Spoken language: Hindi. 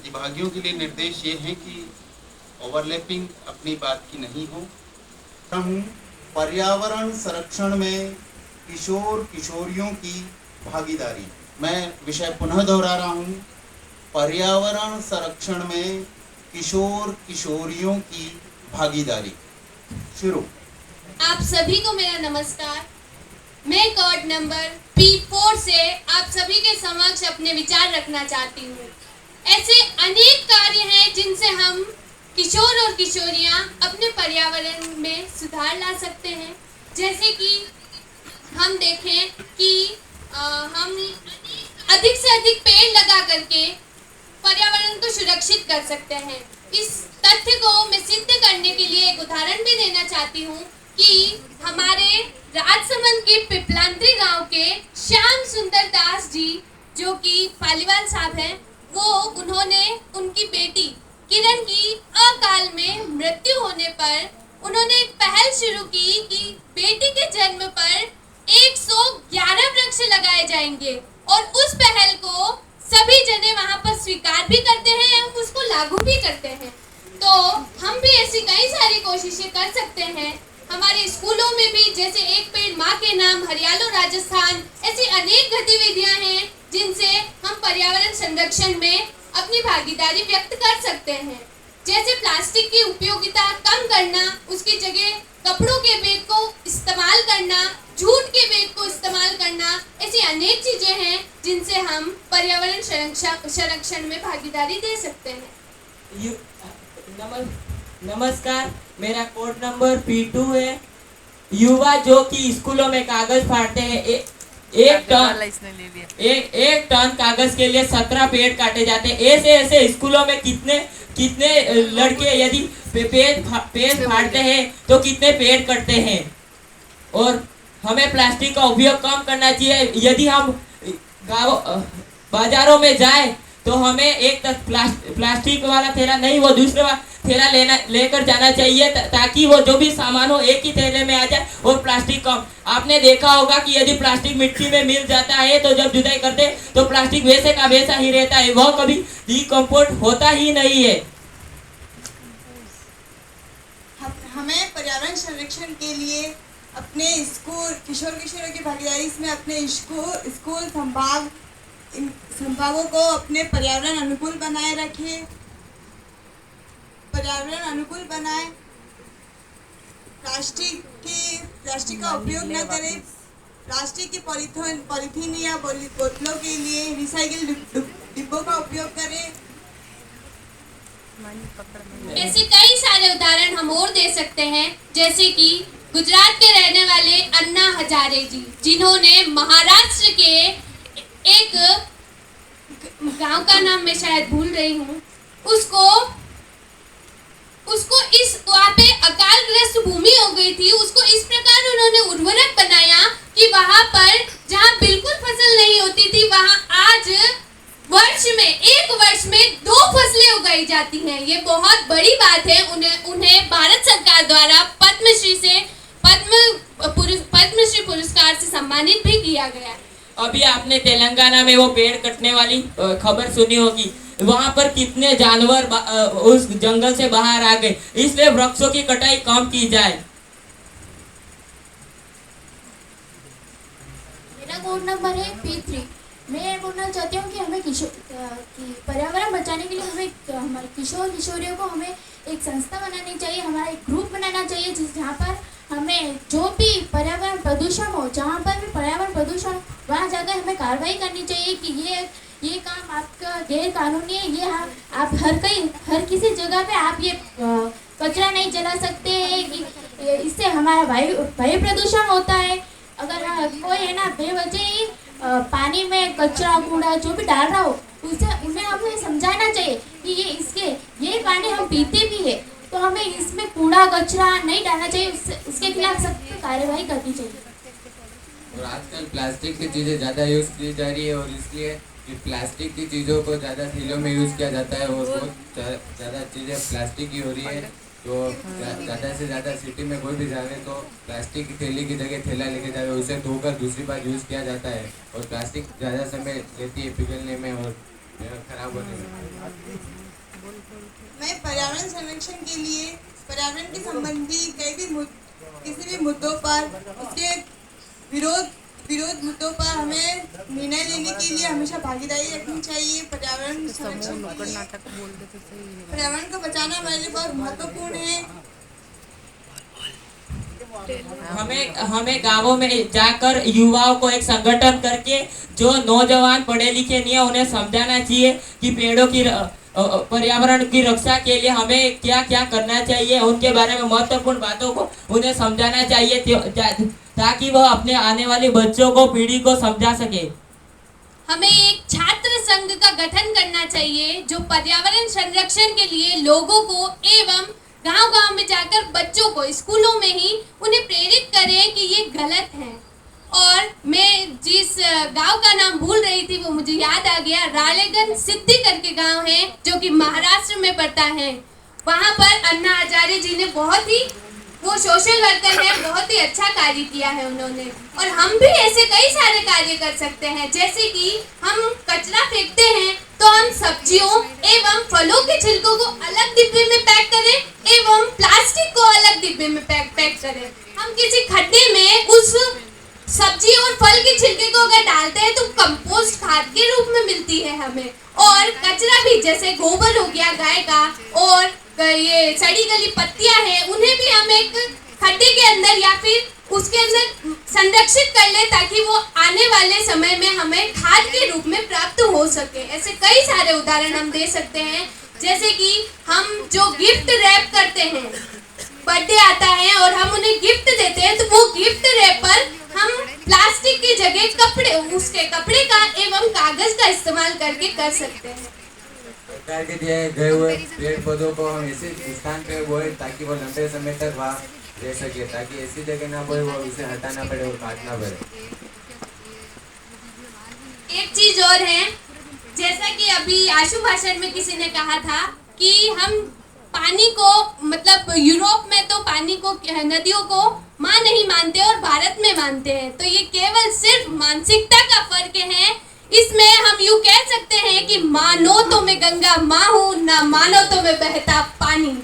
प्रतिभागियों के लिए निर्देश ये हैं कि ओवरलैपिंग अपनी बात की नहीं हो। हम पर्यावरण संरक्षण में किशोर किशोरियों की भागीदारी, मैं विषय पुनः दोहरा रहा हूँ, पर्यावरण संरक्षण में किशोर किशोरियों की भागीदारी। शुरू। आप सभी को मेरा नमस्कार। मैं कोड नंबर P4 से आप सभी के समक्ष अपने विचार रखना चाहती हूँ। ऐसे अनेक कार्य हैं जिनसे हम किशोर और किशोरियाँ अपने पर्यावरण में सुधार ला सकते हैं। जैसे कि हम देखें कि हम अधिक से अधिक पेड़ लगा करके पर्यावरण को सुरक्षित कर सकते हैं। इस तथ्य को मैं सिद्ध करने के लिए एक उदाहरण भी देना चाहती हूँ कि हमारे राजसमंद के पिपलांत्री गांव के श्याम सुंदर दास जी, जो कि पालीवाल साहब हैं, उन्होंने उनकी बेटी किरण की अकाल में मृत्यु होने पर उन्होंने एक पहल शुरू की कि बेटी के जन्म पर 111 वृक्ष लगाए जाएंगे और उस पहल को सभी जने वहाँ पर स्वीकार भी करते हैं एवं उसको लागू भी करते हैं। तो हम भी ऐसी कई सारी कोशिशें कर सकते हैं। हमारे स्कूलों में भी जैसे एक पेड़ माँ के नाम, हरियालो राजस्थान, ऐसी अनेक गतिविधियां हैं जिनसे हम पर्यावरण संरक्षण में अपनी भागीदारी व्यक्त कर सकते हैं। जैसे प्लास्टिक की उपयोगिता कम करना, उसकी जगह कपड़ों के बैग को इस्तेमाल करना, जूट के बैग को इस्तेमाल करना, ऐसी अनेक चीजें हैं जिनसे हम पर्यावरण संरक्षण में भागीदारी दे सकते हैं। नमस्कार, मेरा कोड नंबर P2 है। युवा जो कि स्कूलों में कागज फाड़ते हैं, एक टन कागज के लिए 17 पेड़ काटे जाते हैं। ऐसे स्कूलों में कितने लड़के यदि पेड़ फाड़ते हैं तो कितने पेड़ कटते हैं। और हमें प्लास्टिक का उपयोग कम करना चाहिए। यदि हम बाजारों में जाए तो हमें एक प्लास्टिक वाला थैला नहीं, वो दूसरा थैला लेकर जाना चाहिए ताकि वो जो भी सामान हो एक ही थैले में आ जाए और प्लास्टिक कम। आपने देखा होगा कि यदि प्लास्टिक मिट्टी में मिल जाता है तो जब जुताई करते तो प्लास्टिक वैसे का वैसा ही रहता है, वह कभी डिकम्पोज होता ही नहीं है। हमें पर्यावरण संरक्षण के लिए अपने स्कूल, किशोर किशोरियों की भागीदारी इसमें अपने स्कूल संभागों को अपने पर्यावरण अनुकूल बनाए रखें, पर्यावरण अनुकूल बनाए, प्लास्टिक का उपयोग न करें, प्लास्टिक की पॉलीथीन या बोतलों के लिए रिसाइकिल डिब्बों का उपयोग करें। ऐसे कई सारे उदाहरण हम और दे सकते हैं, जैसे कि गुजरात के रहने वाले अन्ना हजारे जी, जिन्होंने महाराष्ट्र के एक गांव का नाम मैं शायद भूल रही हूँ, उसको इस वहाँ पे अकालग्रस्त भूमि हो गई थी, उसको इस प्रकार उन्होंने उर्वरक बनाया कि वहाँ पर जहाँ बिल्कुल फसल नहीं होती थी, वहाँ आज एक वर्ष में 2 फसलें उगाई जाती हैं। ये बहुत बड़ी बात है। उन्हें भारत सरकार द्वारा पद्मश्री पुरस्कार से सम्मानित भी किया गया। अभी आपने तेलंगाना में वो पेड़ कटने वाली खबर सुनी होगी, वहाँ पर कितने जानवर उस जंगल से बाहर आ गए। इसलिए वृक्षों की कटाई कम की जाए। मेरा कोड नंबर है P3। मैं बोलना चाहती हूँ कि हमें पर्यावरण बचाने के लिए हमें हमारे किशोर किशोरियों को हमें एक संस्था बनानी चाहिए, हमारा एक ग्रुप बनाना चाहिए जहाँ पर हमें जो भी पर्यावरण प्रदूषण हो, जहाँ पर भी पर्यावरण प्रदूषण, वहाँ जाकर हमें कार्रवाई करनी चाहिए कि ये काम आपका गैर कानूनी है। ये आप हर किसी जगह पे आप ये कचरा नहीं जला सकते हैं कि इससे हमारा वायु प्रदूषण होता है। अगर कोई है ना बेवजह ही पानी में कचरा कूड़ा जो भी डाल रहा हो, उन्हें हमें समझाना चाहिए कि ये पानी हम पीते भी है, तो हमें इसमें कूड़ा कचरा नहीं डालना चाहिए, उसके खिलाफ सख्त कार्यवाही करनी चाहिए। और आजकल प्लास्टिक की चीज़ें ज़्यादा यूज़ की जा रही है और इसलिए प्लास्टिक की चीज़ों को ज़्यादा थैलों में यूज़ किया जाता है और बहुत ज़्यादा चीज़ें प्लास्टिक की हो रही है। तो ज़्यादा से ज़्यादा सिटी में कोई भी जाए तो प्लास्टिक की थैली की जगह थैला लेके जाए, उसे धोकर दूसरी बार यूज़ किया जाता है और प्लास्टिक ज़्यादा समय लेती है पिघलने में और खराब होने लगे। मैं पर्यावरण संरक्षण के लिए पर्यावरण के संबंधी किसी भी मुद्दों पर उसके विरोध मुद्दों पर हमें निर्णय लेने के लिए हमेशा भागीदारी रखनी चाहिए। पर्यावरण संरक्षण के लिए पर्यावरण को बचाना हमारे लिए बहुत महत्वपूर्ण है। हमें गांवों में जाकर युवाओं को एक संगठन करके जो नौजवान पढ़े लिखे नहीं है उन्हें समझाना चाहिए कि पेड़ों की पर्यावरण की रक्षा के लिए हमें क्या क्या करना चाहिए, उनके बारे में महत्वपूर्ण बातों को उन्हें समझाना चाहिए ताकि वह अपने आने वाले बच्चों को पीढ़ी को समझा सके। हमें एक छात्र संघ का गठन करना चाहिए जो पर्यावरण संरक्षण के लिए लोगों को एवं गांव-गांव में जाकर बच्चों को स्कूलों में ही उन्हें प्रेरित करें कि ये गलत है। और मैं जिस गांव का नाम भूल रही थी वो मुझे याद आ गया, रालेगन सिद्धि करके गांव है जो कि महाराष्ट्र में पड़ता है। वहां पर अन्ना हजारे जी ने बहुत ही, वो सोशल वर्कर है, बहुत ही अच्छा कार्य किया है उन्होंने। और हम भी ऐसे कई सारे कार्य कर सकते हैं, जैसे कि हम कचरा फेंकते हैं तो हम सब्जियों एवं फलों के छिलकों को अलग डिब्बे में पैक करें एवं प्लास्टिक को अलग डिब्बे में पैक करें। हम किसी खड्डे में उस सब्जी और फल के छिलके को अगर डालते हैं तो कंपोस्ट खाद के रूप में मिलती है हमें। और कचरा भी जैसे गोबर हो गया गाय का और ये सड़ी गली पत्तियां हैं, उन्हें भी हम एक खड्डे के अंदर या फिर उसके अंदर संरक्षित कर ले ताकि वो आने वाले समय में हमें खाद के रूप में प्राप्त हो सके। ऐसे कई सारे उदाहरण हम दे सकते हैं, जैसे कि हम जो गिफ्ट रैप करते हैं, बर्थडे आता है और हम उन्हें गिफ्ट देते हैं तो वो गिफ्ट रैप पर हम प्लास्टिक की जगह उसके कपड़े का एवं कागज का इस्तेमाल करके कर सकते हैं। सरकार के दिए गए हुए पेड़ पौधों को हम ऐसे स्थान पे बोए ताकि वो लंबे समय तक वहाँ रह सके, ताकि ऐसी जगह ना बोए वो उसे हटाना पड़े और काटना पड़े। एक चीज और है, जैसा कि अभी आशु भाषण में किसी ने कहा था कि हम पानी को, मतलब यूरोप में तो पानी को, नदियों को माँ नहीं मानते और भारत में मानते हैं, तो ये केवल सिर्फ मानसिकता का फर्क है। इसमें हम यूँ कह सकते हैं कि मानो तो मैं गंगा माँ हूँ, ना मानो तो मैं बहता पानी।